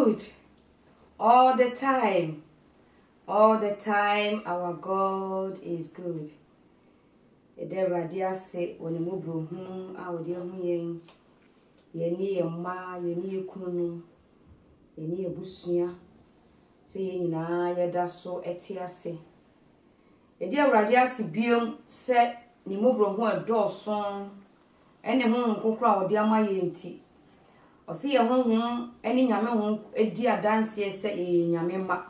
good all the time. All the time, our God is good. Ede radia se woni mobro hu a wode hu yen. Yeni yemma, yeni ekunu, yeni ebusua. Se yen nyina yeda so etiase. Ede radia se biom se ni mobro hu edoson. Ene hu nkokro a wode ama yenti. Ose ye hu ene nyame hu edi adanse se ye nyame ma.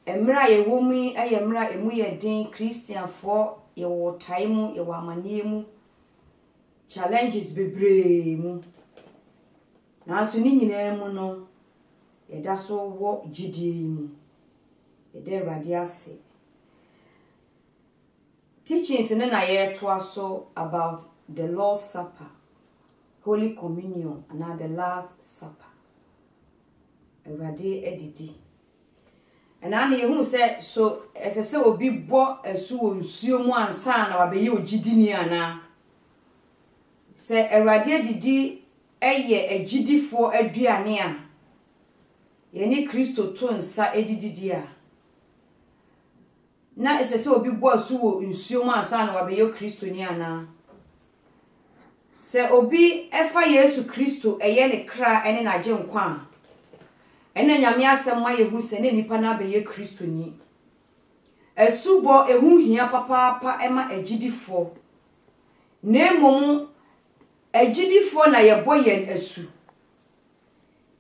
Emra ye womi ayemra emu ye din Christian for ye wo time ye wa amanie mu challenges bebre mu na so ni nyina mu no ye da so wo gidie mu ye de radi ase teachings na ye to aso about the Lord's Supper, Holy Communion, and the Last Supper. Erade edidi. And ani yehu say so esese obi bo esu onsuo mu ansa na wabeye ogidini ana. Se erade edidi eye agidifo aduane a ye ni Kristo to nsa edididi a. Na esese obi bo esu onsuo mu ansa na wabeye Kristo ni ana. Se obi efa Yesu Kristo eye ne kra ene na je nkwa ene nyame asem ma yehu se ne nipa na be ye Kristo ni esubo ehu hia papa ema agidifo na emom agidifo na ye boyen asu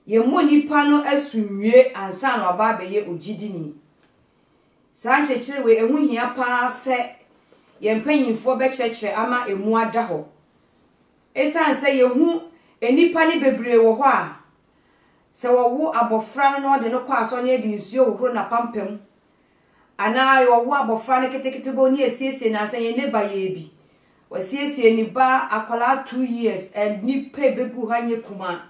ye mo nipa no asu nwie ansa na oba be ye ogidini sanchechire we ehu hia pa se ye mpanyimfo be kyerekire ama emu ada ho esan se yehu enipa ni bebre wo ho a se wo abofra no de no kwa aso ne di nsuo hohoro na pampam ana yo wo abofra ne ketekete bo ni esiesie na se ye neba ye bi wasiesie ni ba akwala 2 years and ni pe begu hanye kuma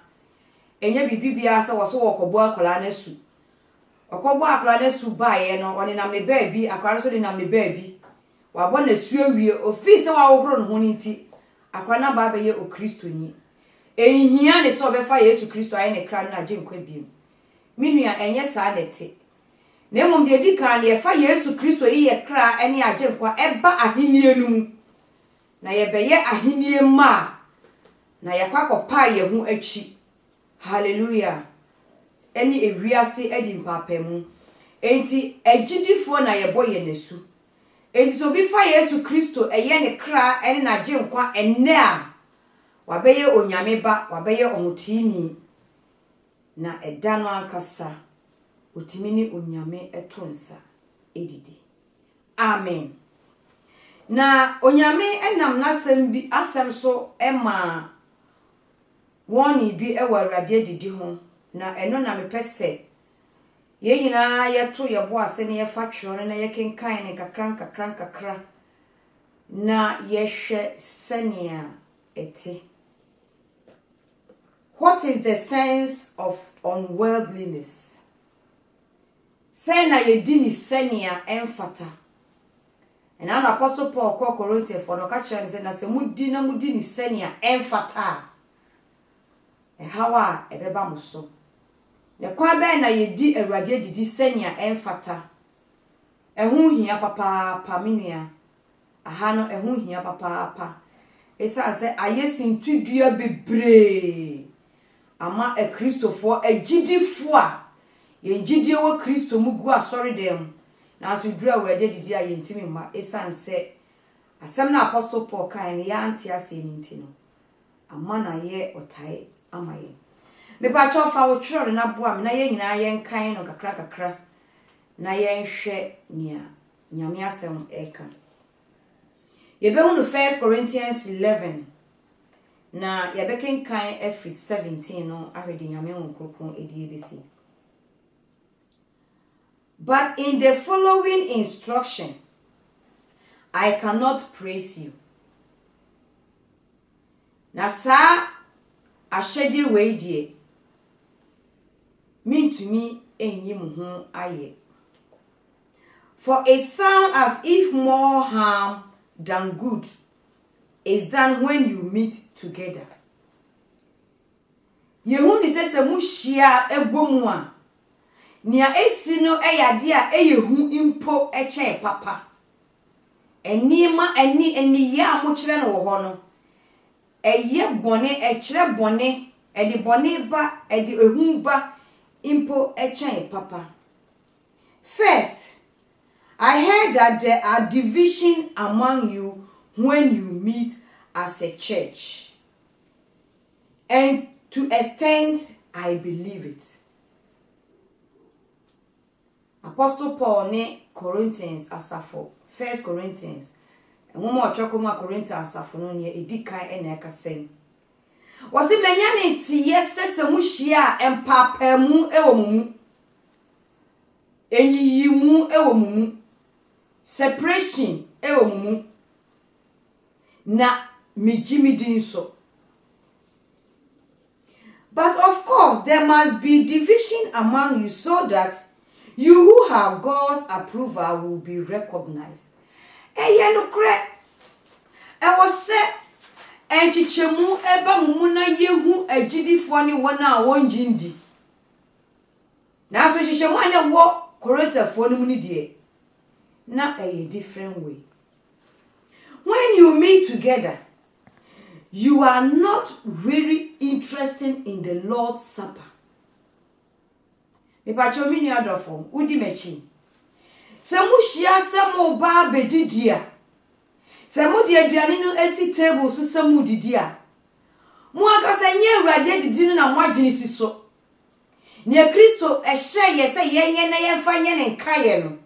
enye bibibia se wo so wokobo akwala na su okobo akwala na su ba ye no one nam ne ba bi akwala so de nam ne ba bi wabo na su awie ofise wa hohoro no ho ni ti akwala na ba be ye o Kristo ni ehia ne so befa Yesu Kristo aye ne kra na je nkwa biem minua enye saa nete na emom de dika na yefa Yesu Kristo ye kra ene aje nkwa eba ahenie num na ye beye ahenie ma na yakwa kopa ye hu achi hallelujah eni ewiase edi mpapemu enti agidifo na ye boye nesu enti so befa Yesu Kristo eye ne kra ene na aje nkwa enne a wabeye onyame ba wabeye omutini na edano ankasa otimini onyame etonsa edidi amen na onyame enam nasem bi asem so ema woni bi ewa awurade edidi ho na eno na mepese ye nyina yeto yebo ase ne yefa twero na yekenkan ne kakra na yehwe senia eti. What is the sense of unworldliness? Sena yedini senia emfata. And an Apostle Paul called Corinthians for no catcher and said, "Nase mudini senia emfata." And how ebeba muso. Ne kwabe na yedi erade didi senia emfata. Ehu hia papa minua. Ahano ehu hia papa. Esa se ayesin tudua bebre. Ama e Kristofo agidifo a ye ngidie wo Kristo mugu asori dem na aso dura wede didi a ye ntimi ma esanse asem na Apostle Paul kan ya anti ase ni ntino ama na ye otae ama ye me ba cho fa wo twero na boa me na ye nyina ye nkan no kakra na ye nhwe nia nyame asem eka ye be hu no 1 Corinthians 11 na yabeken kan every 17 no ahwede nyame wonkronkron edi ebesi. But in the following instruction I cannot praise you. Na sa ashedi we die mintumi enyi mu ho aye. For it sounds as if more harm than good is done when you meet together. Yehu ni se muhyia ebomu a nia esi no eyade a eyehu impo eche papa. Enima eni ya mo kire no wo ho no. Eye bone ekire bone, edi bone ba, edi ehu ba impo eche papa. First, I heard that there are division among you when you meet as a church. And to extent, I believe it. Apostle Paul ne Corinthians asafo. 1 Corinthians. And one more chokoma Corinthians asafo no ne edikan ene ekasem. Wasi menya ne tiye sese mu hia empapemu ewo mu. Enyiyimu ewo mu. Separation ewo mu. Na mijimidin so. But of course, there must be division among you so that you who have God's approval will be recognized. Eye no kre. E was say enchichemu eba mumu na yehu agidifo ne wona wonji ndi. Na so chichemu ane wo Korinthafo no mu ni die. Na a different way. When you meet together, you are not really interested in the Lord's Supper. Me pa chomi nu adofo, udi mechi. Se mu hia se mo ba bedidi a. Se mu de aduane no esi table so se mu didi a. Mu aka se nye awrade didi no na mo adwene si so. Ne Kristo ehye ye se yenye na yemfa nye ne nkaye no.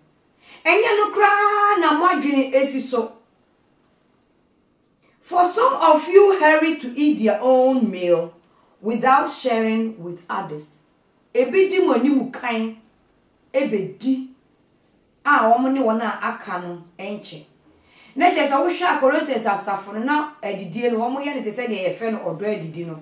Enye no kra na mo adwene esi so. For some of you hurry to eat their own meal without sharing with others. Ebidi mo ni mukan ebedi a wo ne wona aka no enche. Na che sa wo hwa Corinthians asafo na adidie no wo ye ne te se de ye fe no odo adidi no.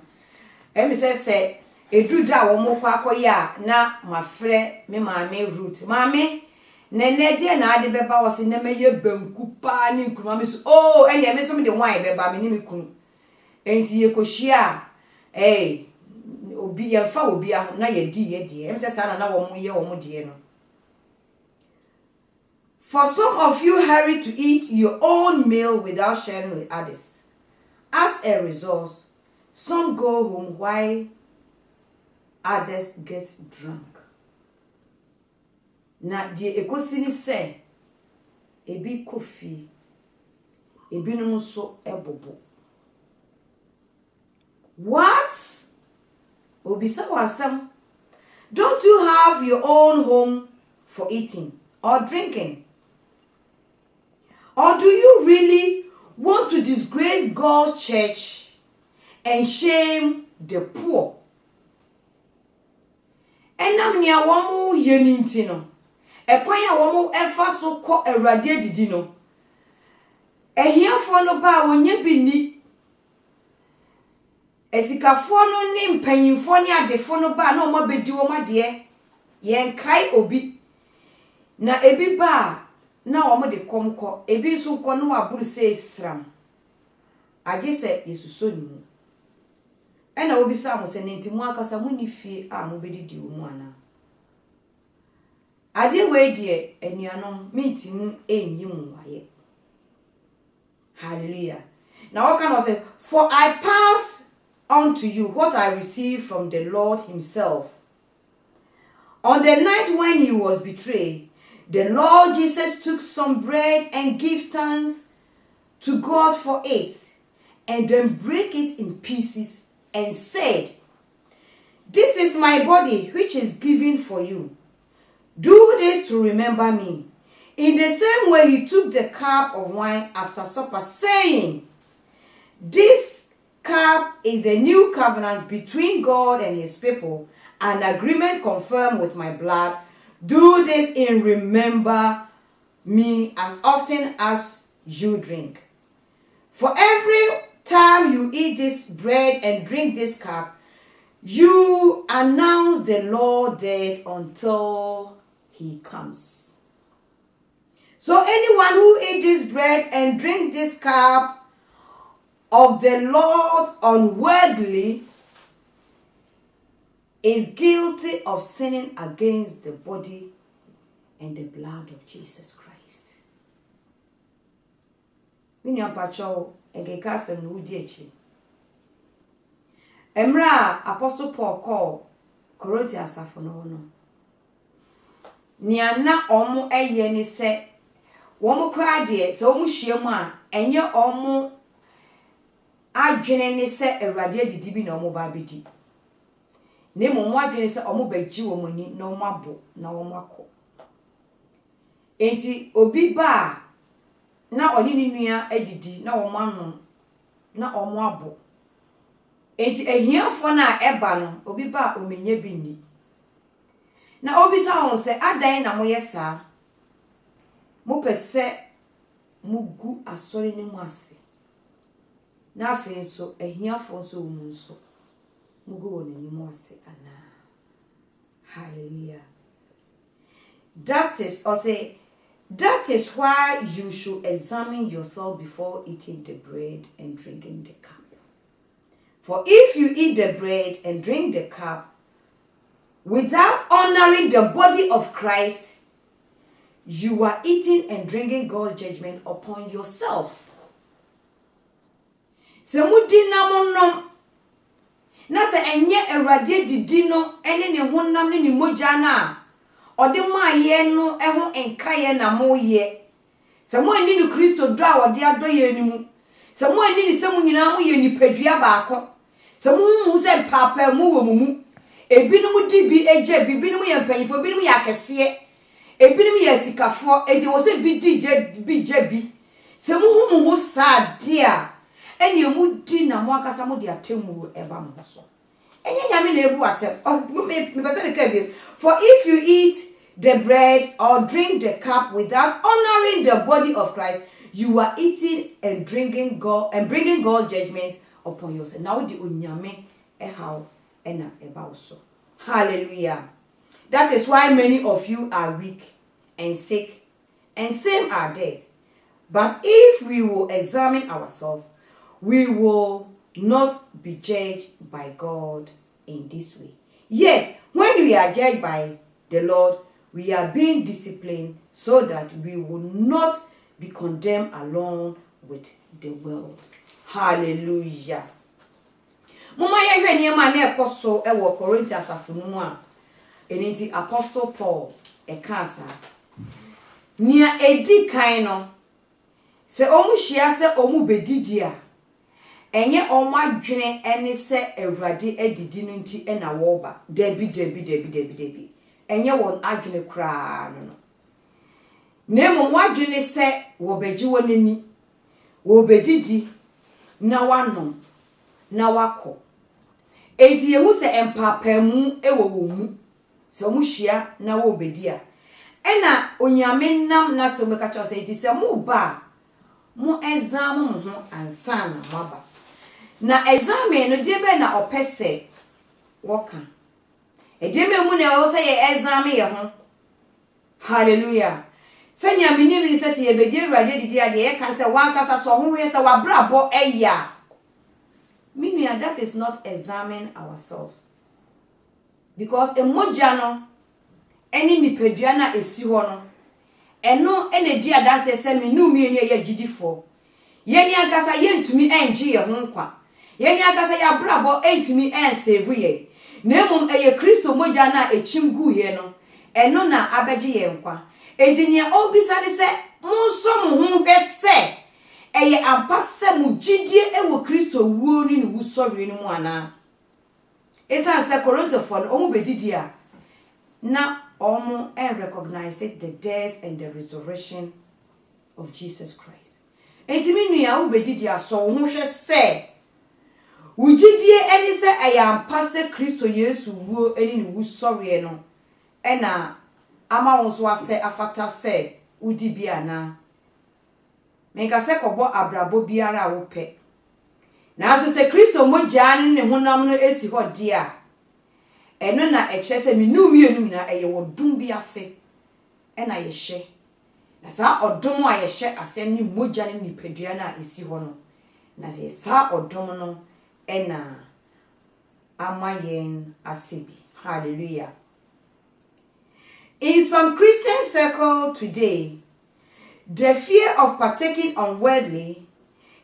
Emi se eduda wo mo kwa akoye a na mafre me maame root. Maame Nenede na ade beba wose na meye banku pa ni nkuma me so ende me so me de wan beba me ni me kunu enti ye kohia obi ye fa obi aho na ye di ye de em se sa na wo mo ye wo mo de no. For some of you hurry to eat your own meal without sharing with others. As a result, some go home while others get drunk. Na die ekosini se ebi kofi ebi no so ebobo. What? Obisa wasam. Don't you have your own home for eating or drinking? Or do you really want to disgrace God's church and shame the poor? Enam nia wamu yeninti no. Ekwan ya womo efa so kọ awrade didi no. Ehiafo no ba wonye bi ni. Esikafo no ni mpanyimfo ni adefo no ba na omo bedi wo made ye nkai obi. Na ebi ba na omo de komkọ, ebi so kọ no aburu se esram. Age se yesuso ni mu. Ena obi sa mo se nenti mu akasa mu ni fie a mo bedidi wo mu ana. Ade we die enuanom mintimu enyimu waye. Hallelujah. Now what can I say? For I pass on to you what I received from the Lord himself. On the night when he was betrayed, the Lord Jesus took some bread and gave thanks to God for it, and then break it in pieces and said, "This is my body which is given for you. Do this to remember me." In the same way, he took the cup of wine after supper, saying, "This cup is the new covenant between God and his people, an agreement confirmed with my blood. Do this in remember me as often as you drink. For every time you eat this bread and drink this cup, you announce the Lord's death until he comes." So anyone who eats this bread and drink this cup of the Lord unworthily is guilty of sinning against the body and the blood of Jesus Christ. Minya pacho engekasa n'udi echi. Emra Apostle Paul call Corinthians afono no. Nia na omo eye ni se womo kra de se omo hyiam a enye omo adwene ni se Awurade adidi bi na omo ba bedi. Ne mo adwene se omo bagyi wo mani na omo abo na omo akọ. Enti obi ba na oni ni nua adidi na omo anu na omo abo. Enti ehiafo na eba no obi ba omenye bi ni. Na obi sa won se adan na moye sa. Mo pese mugu asori ni mu ase. Na afen so ehiafo so mu so. Mugu woni ni mu ase ana. Hallelujah. That is why you should examine yourself before eating the bread and drinking the cup. For if you eat the bread and drink the cup without honoring the body of Christ, you are eating and drinking God's judgment upon yourself. Se mudi na monom na se enye Awurade didi no ene ne honam ne mogya na ode maaye no eho enkaye na moye. Se mo ani ni Kristo do a ode adoye animu. Se mo ani ni se mo nyina mo ye nipadua baako. Se mo se papa mu wo mu. Ebinum di bi eje bibinum ye mpanyifo binum ye akese. Ebinum ye sikafo eje wo se bi di je bi. Se mo hu sa dia eni emu di na mo akasa mo di atemu eba mo so. Enye nyame na ebu atem. Me pese me ka bi. For if you eat the bread or drink the cup without honoring the body of Christ, you are eating and drinking God and bringing God's judgment upon yourself. Now the unyame how ena eba so. Hallelujah. That is why many of you are weak and sick, and some are dead. But if we will examine ourselves, we will not be judged by God in this way. Yet, when we are judged by the Lord, we are being disciplined so that we will not be condemned along with the world. Hallelujah. Mama ye hwe niema na ekoso e wo Corinthians afunu a eniti Apostle Paul e kasa nia edi kan no se omu hia se omu bedidi a enye omu adwene ene se Awurade adidi no nti e na wo ba debi enye won adwene kra no nemo mo adwene se wo beji wonani wo bedidi na wano na wako enti yehu se empapamu ewo mu se mu hia na wo bedia ena onyame nam na se meka cho se enti se mu ba mu exam mu ho ansa na maba na exam no de be na opese woka edeme mu na wo se ye exam ye ho. Hallelujah. Se nyame ni se ye bedi Awurade didi ade ye kan se wan kasa so ho hwe se wa brabo eya. Meaning that is not examine ourselves. Because emoja no eni nipadua na esi ho no eno ene di adanse se me nu mi eni ye gidifo. Yeni akasa ye ntumi enje ye ho nkwa. Yeni akasa ya brabo entumi ensave ye. Na emom eye Kristo moja na echim gu ye no eno na abeje ye nkwa. Edinia obisa ni se munso mu hu hwese eye ampase mu gidie ewo Kristo wuo ni wu sori ni mu ana. Esa se Corinthians no omu bedidi a na omu recognize the death and the resurrection of Jesus Christ. Entimi nua wo bedidi a so hu hwe se ugidie eni se eye ampase Kristo Yesu wuo eni ni wu sori no ena ama won so ase afata se udi bia na menka se kobo abrabo biara wo pe na aso se Kristo moja ne honam no esi ho dia eno na eche se minu mienu nyina eye wodum bi ase ena ye hye na sa odum a ye hye ase ni moja ne nipadua na esi ho no na se sa odum no ena amayen asibi. Hallelujah. In some Christian circle today, the fear of partaking unworthily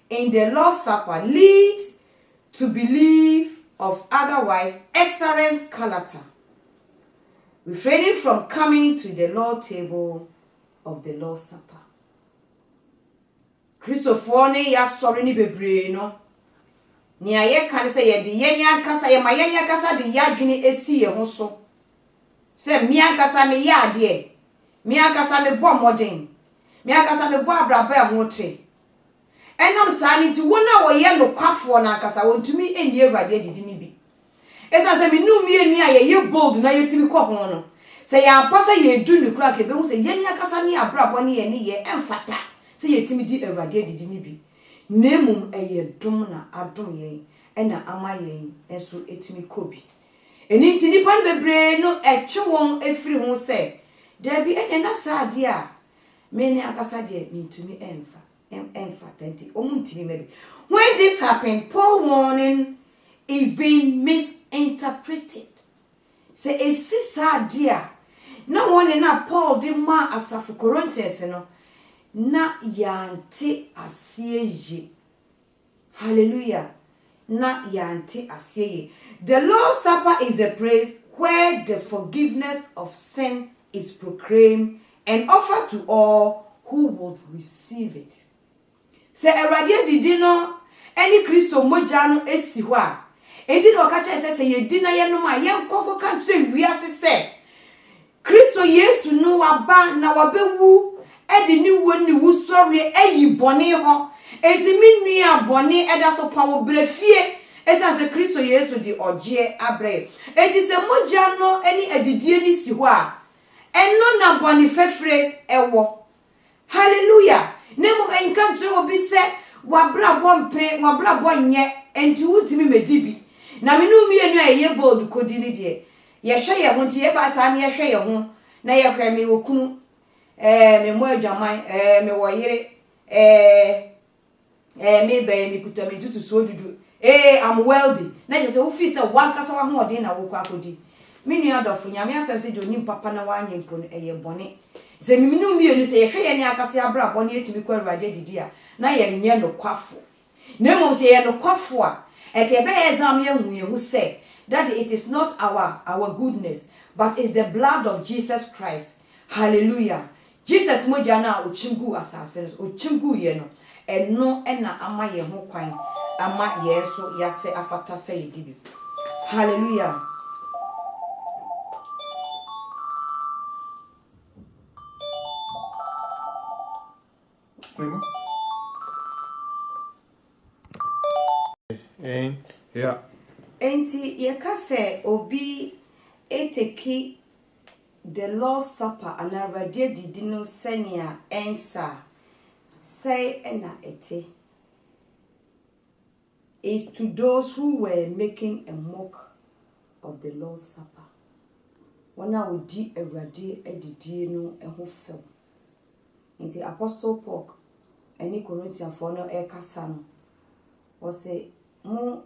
in the Lord's Supper leads to belief of otherwise excellent character, refraining from coming to the Lord's table of the Lord's Supper. Christopher ne ya sori ni bebre no. Ni aye kan se ye de ye nya kasa ye ma ye nya kasa de ya dwene esi ye ho so. Se mi akasa me ya de. Mi akasa me bo modern. Mi akasa me bo abraba e ho tre. Enam sa ni ti wona wo ye no kwafo na akasa wontumi eni Awurade didi ni bi. Esa se me nu mi enu aye ye bold na ye timi kɔ ho no. Se ya pasa ye du ni kura ke be hu se ye nya akasa ni abraba ne ye ni ye emfata. Se ye timi di Awurade didi ni bi. Nemum eye dum na adom ye ena ama ye enso etimi kobi. Eni ti nipa bebre no etwe won efiri ho se da bi enya na saade a me ne akasa de mintumi emfa tenti omuntimi mebi. When this happened, Paul warning is being misinterpreted. Say esi saade a na won na Paul de ma asafo Corinthians no na yanti asiye. Hallelujah. Na yanti asiye. The Lord's Supper is the place where the forgiveness of sin is proclaimed and offered to all who would receive it. Se Awurade didi no eni Kristo moja no esi ho a enti no ka che se ye di na ye no ma ye nkoko ka che wiase se Kristo Yesu no waba na wabewu edi ni woni wusori eyi bone ho enti minua bone eda so pa wo brefie esa se Kristo Yesu di oje abre enti se moja no eni edidie ni si ho a eno na bone fefre ewo. Hallelujah. Nemu enka kire obi se wabra bompre wabra bonye enti wutimi medibi na menu mienu eye bold kodi ni de ye hwe ye ho nti ye ba sa na ye hwe ye ho na ye hwe me wokunu me mo adwaman me wo yire me be me kuta me tutu so dudu I'm wealthy na je se wo fi se wankasa wa ho odin na wo kwa akodi me nua adofo nyame asem se de onim papa na wa anyempo no eye bone ze minu mienu se ye hwe ye ne akase abra bone etimi kwa Awurade didi a na ye nye no kwafo na mo se ye no kwafo a eke be exam ye hu ye hu say that it is not our goodness but is the blood of Jesus Christ. Hallelujah. Jesus moja na ochimgu asase ochimgu ye no eno ena ama ye ho kwan ama yeso yase afata say dibi. Hallelujah. Yeah. Enti ye ka se obi eteki the Lord's Supper and Awurade didi no senia ensa say ena ete is to those who were making a mock of the Lord's Supper. Wana odi Awurade edidi no eho fem. Enti Apostle Paul eni Corinthians for no e kasa no was say mo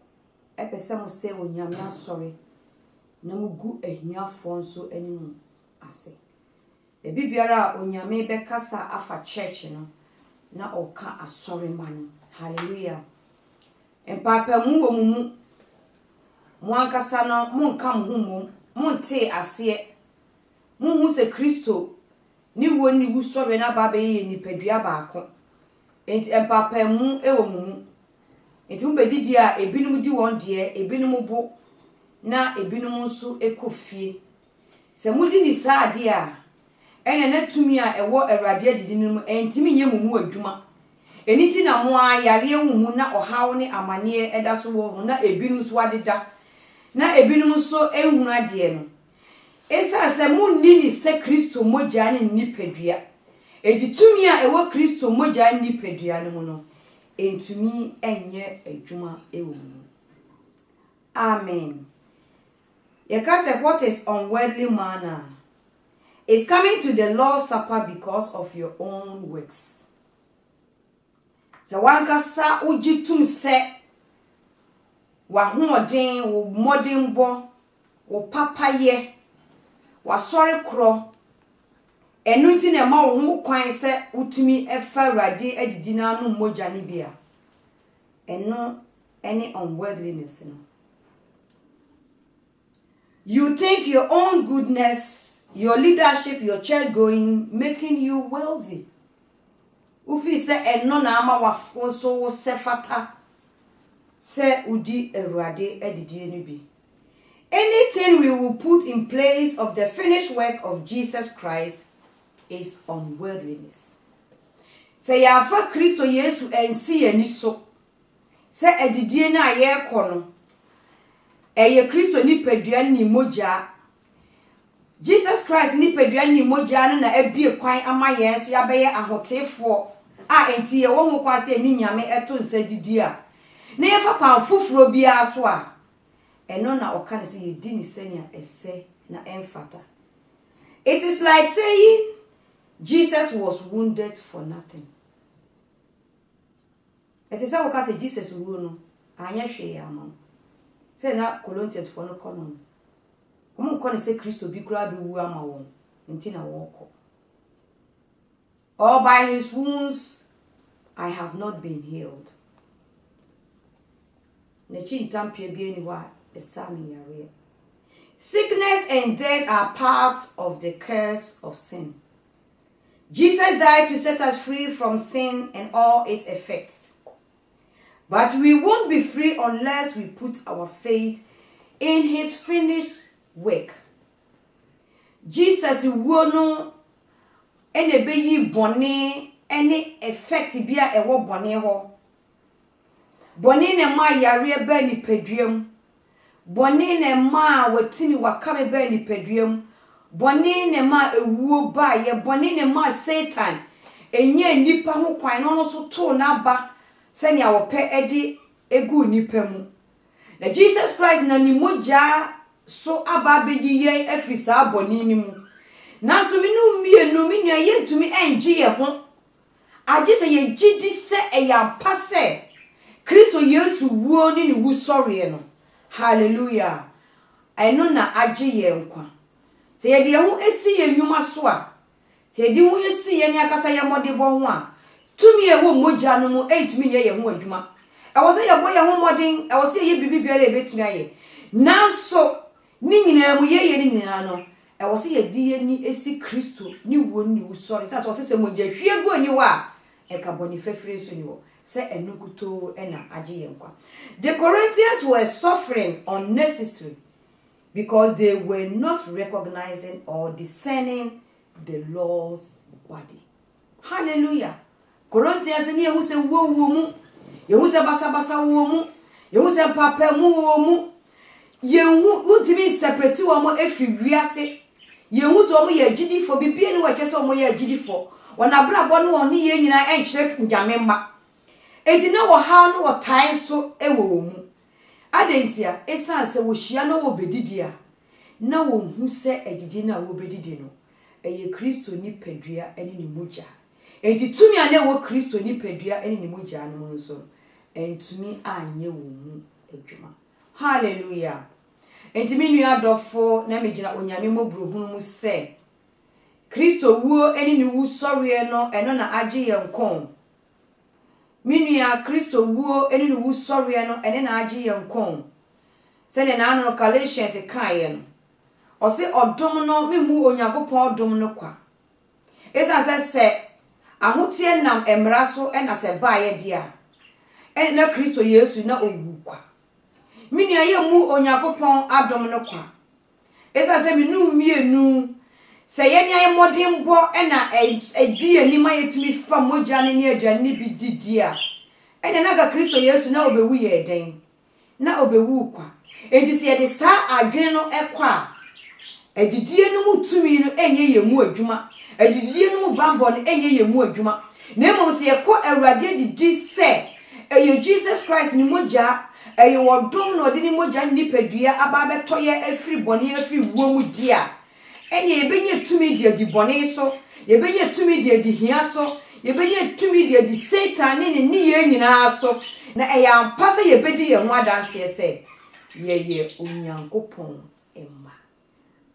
epese mo se onyame asori na mugu ahiafo nso animu ase biara onyame be kasa afa church no na oka asori man. Hallelujah. Empapa mu wo mu ankasa no mu nka mu nte ase mu hu se Kristo ni woni wusori na ba be ye nipadua baako enti empapa mu ewo mu enti mu bedidi a ebinum di won de ebinum bo na ebinum nso ekofie se mudi ni saade a ene na tumi a ewo Awurade adidi num entimi nye mu adwuma eniti na mo ayare mu na ohawo ne amane eda so wo na ebinum so adeda na ebinum so ehunu ade no esa se munni ni se Kristo moja ne nipadua enti tumi a ewo Kristo moja ne nipadua no mu no entumi enye adwuma ewo mu. Amen. Yekase what is unworldly manner is coming to the Lord's Supper because of your own works. So wankasa ujitum se wa hoɔden wo modembo wo papaye wa sɔre kro enu nti na ma wo ho kwan se utumi efa Awurade adidi na no mogya ne bia eno any unworldliness no. You think your own goodness, your leadership, your church going making you wealthy. Ufi se eno na ama wafo so wo sefata se udi Awurade adidi ne bi. Anything we will put in place of the finished work of Jesus Christ is unworldliness. Se ya fa Kristo Yesu ensi ani so. Se adidie na ye kono. Eye Kristo ni padua ni mogya. Jesus Christ ni padua ni mogya na ebie kwan ama ye so ya beye ahotefo a enti ye wo ho kwase ni nyame eto nsa didi a. Na ye fa kwan fufuro bia so a eno na oka ne se ye di ni senia ese na emfata. It is like saying Jesus was wounded for nothing. It is how say Jesus wu no anya hwe ya ma. Say na Corinthians for no kono. Omo kono say Kristo bi kura bi wu ama won. Nti na wo ko. All by his wounds I have not been healed. Ne chi ntampia bi ani wa estami yare. Sickness and death are parts of the curse of sin. Jesus died to set us free from sin and all its effects. But we won't be free unless we put our faith in his finished work. Jesus wono ene be yi bone any effect bia ewo bone ho. Bone ne ma yare ba ni paduam. Bone ne ma watini wakame ba ni paduam. Bone ne ma ewuo ba ye bone ne ma Satan enye nipa ho kwan no so to na ba se ne awope edi egu nipa mu. Na Jesus Christ na ni mogya so aba beji ye afisa bone ni mu. Na so me no mienu me nua ye tumi enje ye ho. Age se ye gidi se eya pase Kristo Yesu wuo ni wu sɔre no. Hallelujah. Eno na age ye nkwa. Se ye de ho esi ye nwuma so a. Se ye de ho esi ye ne akasa ye modebo ho a. Tumi e wo mogya no mu entumi ye ho adwuma. E wo se ye bo ye ho modin, e wo se ye bibi biara e betumi aye. Nanso ni nyina mu ye ni nyina no. E wo se ye di ye ni esi Kristo ni wo ni wo sɔre. Sa so se mogya hwie go ni wa e ka boni fefere so ni wo. Se enukuto ena age ye nkwa. The Corinthians were suffering unnecessary because they were not recognizing or discerning the Lord's body. Hallelujah. Corinthians ni ehu se wo mu, ehu se basa wo mu, ehu se papa mu wo mu. Yehu untimi separate wo mo efi wiase. Yehu so mo ye gidifo bibie ni wa chese mo ye gidifo. Wona brabo no oni ye nyina enkyere njamemma. Enti na wo ha no wo tai so ewo mu. Adentia esan se wo hia no wo bedidi a na wo hu se edidi na wo bedidi no eye Kristo ni padua ene ni mogya. Enti tumi ane wo Kristo ni padua ene ni mogya no so entumi anye wo mu adwuma. Hallelujah. Enti me nua adofo na megina onyame mobrohunu mu se Kristo wuo ene ni wu sɔre no eno na age ye nkon. Minua Kristo wuo eni no wu sɔre no ene na age ye nkon. Se ne na no Galatians kae no. O se odom no memu Onyankopɔn odom no kwa. Esa se ahotie nam emra so ena se ba ye dia. Ene na Kristo Yesu na owu kwa. Minua ye mu Onyankopɔn adom no kwa. Esa se minu mienu se ye nya modimbo ena edi anima yetumi fa mogya ne ne aduane bi didia. Ene na ga Kristo Yesu na obewu ye den. Na obewu kwa. Enti se ye de sa adwene no ekwa. Edidie no mutumi no enye ye mu adwuma. Edidie no mu bambo no enye ye mu adwuma. Na emom se ye ko Awurade didi se eye Jesus Christ ni mogya eye wodom no de ni mogya nipadua aba betoye afiri bone afiri wo mu dia. Ene yebenye tumi dia di bone so, yebenye tumi dia di hia so, yebenye tumi dia di Satan ne ye nyina so, na eya mpasa ye bedi ye ho adanse se ye onyankopon emma.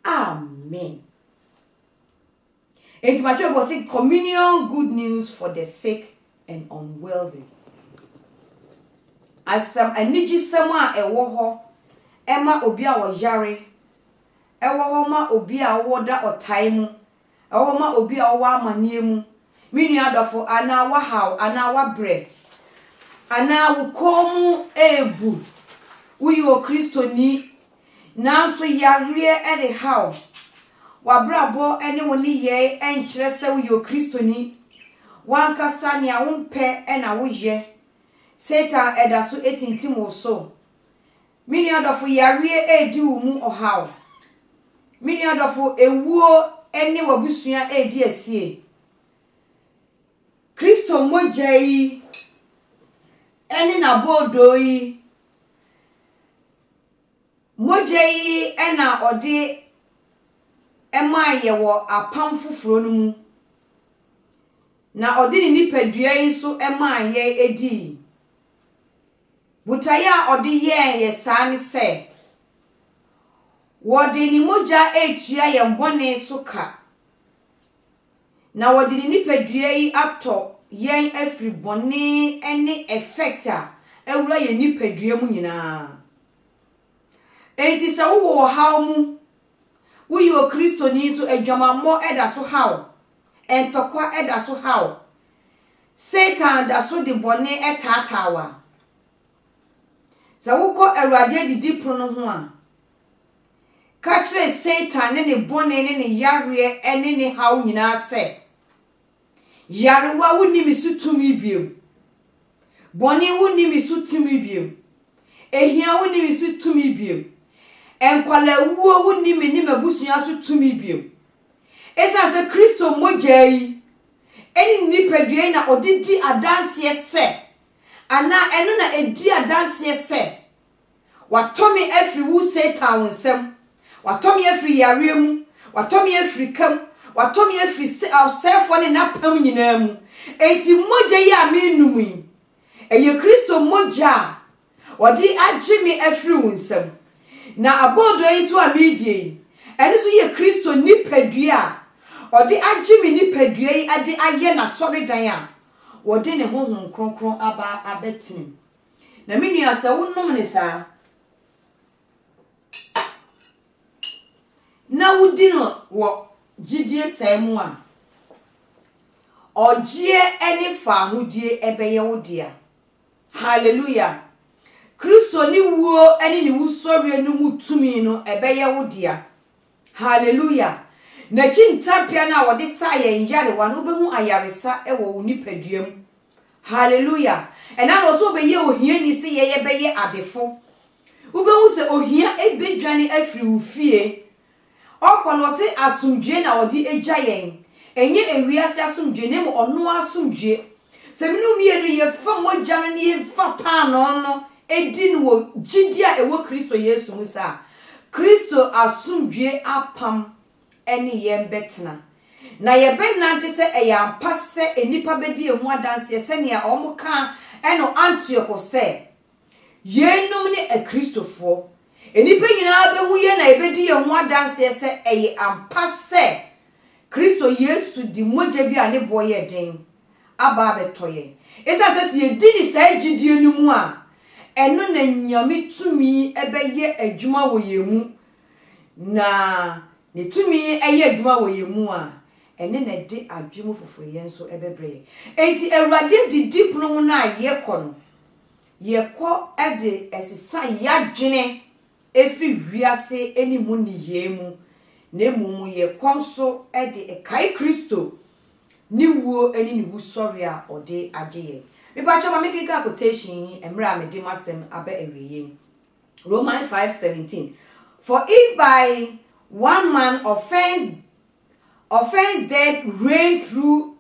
Amen. And Matthew was saying communion, good news for the sick and unworthy. As some aniji sama ewo ho ema obi a wo yare ewo ho ma obi a wo da otai mu ewo ma obi a wo amanie mu minu adofo ana wa haw ana wa bre ana wo komu ebu uyo Kristo ni nanso yare ere haw wabrabo ene woni ye enkyere se uyo Kristo ni wankasa ne a wompe ena wo ye Satan edaso etintim wo so mini adofo yare edi wo mu ohaw mini adofo ewuo ene wabusua edi asie Kristo mojai ene na bodo yi mojai ena ode ema yewo apam foforo no mu na ode ni nipadua yi so ema ye edi Butaya odi ye sani se wodi ni moja etua ye mbone suka na wodi ni nipadua yi ato yen afri bone ene effecta ewura ye nipadua mu nyina enti se wo haw mu wo Kristo ni so adwamammo eda so haw entokwa eda so haw Satan da so de bone etatawa Zawuko Erade didi prono ho a ka kire Satan ne bone ne yare ene ne haw nyina se yarewa woni misutumi biem bone woni misutumi biem ehia woni misutumi biem enkwala wuo woni ni mabusua so tumi biem eza se Kristo mojai eni nipadua na odidi adanse se ana eno na edi adanse se watomi afri wu Satan nsem watomi afri yare mu watomi afri kam watomi afri selfo ne napam nyina mu enti moja ya menumi eye Kristo moja odi agimi afri wu nsem na abodo iso amidie eno so ye Kristo nipadua odi agimi nipadua yi ade aye na soridan a wode ne honhom kronkron aba abetini na menu asa wonnom ne saa na wudino wo gidie saimu a ogie ene fa hodie ebeye wodia hallelujah Kristo ni wuo ene ni wusori enu mutumi no ebeye wodia hallelujah na chintapia na wode saye njare wanu behu ayaresa ewo unipaduam hallelujah ena no so beye ohia ni se ye beye adefo ubehu se ohia ebedwane afri ufie okono se asumdwe na wode eja yen enye ewiase asumdwe ne mo ono asumdwe se minu mienu ye fa moja no ye fa pa no no edi no wo gidia ewo Kristo Yesu musa Kristo asumdwe apam eni yembetna na yebenante se eyampa se enipa bedi ehu adanse se ne a omuka eno Antioch se yenum ne a Kristofo enipa nyina behu ye na ebedi ehu adanse se eye ampa se Kristo Yesu di moja bi ane boye den aba betoye esa se ye dini sa gidie no mu a eno na nyame tumi ebeye adwuma wo yemu na ne tumi eye adwuma wo yemu a ene na de adwuma foforo yenso ebebre enti Awurade didi pono ho na yekɔ ede esisa yadwene efi wiase eni mu ni yemu na emumu yekɔ so ede ekai Kristo ni wuo eni ni wusori a ode agye me ba chama make quotation emra me dimasem aba ewiye Romans 5:17 for if by one man offense death reign through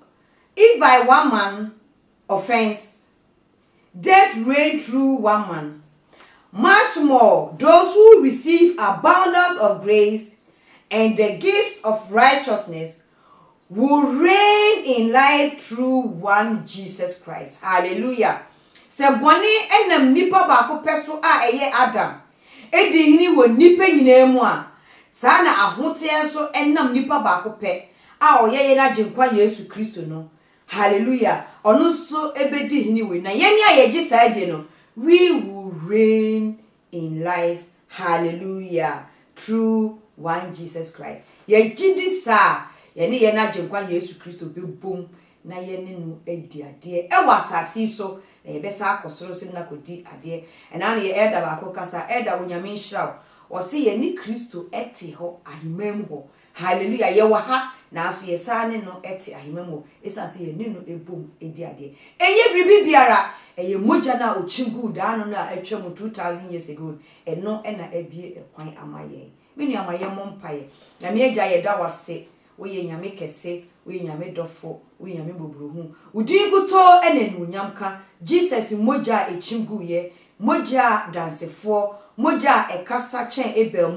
if by one man offense death reign through one man much more those who receive abundance of grace and the gift of righteousness will reign in life through one Jesus Christ. Hallelujah. se bone enam nipa baako peso a eye Adam edi hini wo nipa nyina mu a saa na ahote enso enam nipa baako pe a oyeye na ginkwa Yesu Kristo no. Hallelujah. Onu so ebedi hini we na yeni ayeji saade no, we will reign in life. Hallelujah. Through one Jesus Christ. Ye jidi sa yeni yena ginkwa Yesu Kristo be bom na yeni no edi ade e wasasi so na ye besa akosoro so na kodi ade e na ye elder ba akokasa elder onyame nhira o se yeni Kristo eti ho ahimam ho. Hallelujah. Ye wa ha na so ye sa ne no eti ahimam ho esa se yeni no ebom edi ade enye bibi biara eye moja na ochimgu da no na atwam 2000 years ago eno na ebie ekwan amaye menu amaye mompaye na me agya ye da wase wo ye nyame kese wo ye nyame dofo wo ye nyame bobrohu udiguto enenu nyamka Jesus moja echimgu ye moja dansefo moja ekasa chen ebel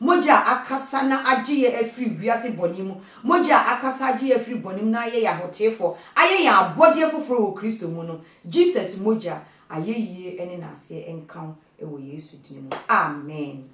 moja akasa na agiye efri wiase bonimu moja akasa agiye efri bonimu na aye ya hotefo aye ya abode foforo wo Kristo mu no Jesus moja aye yie ene na ase enkan e wo Yesu dinu. Amen.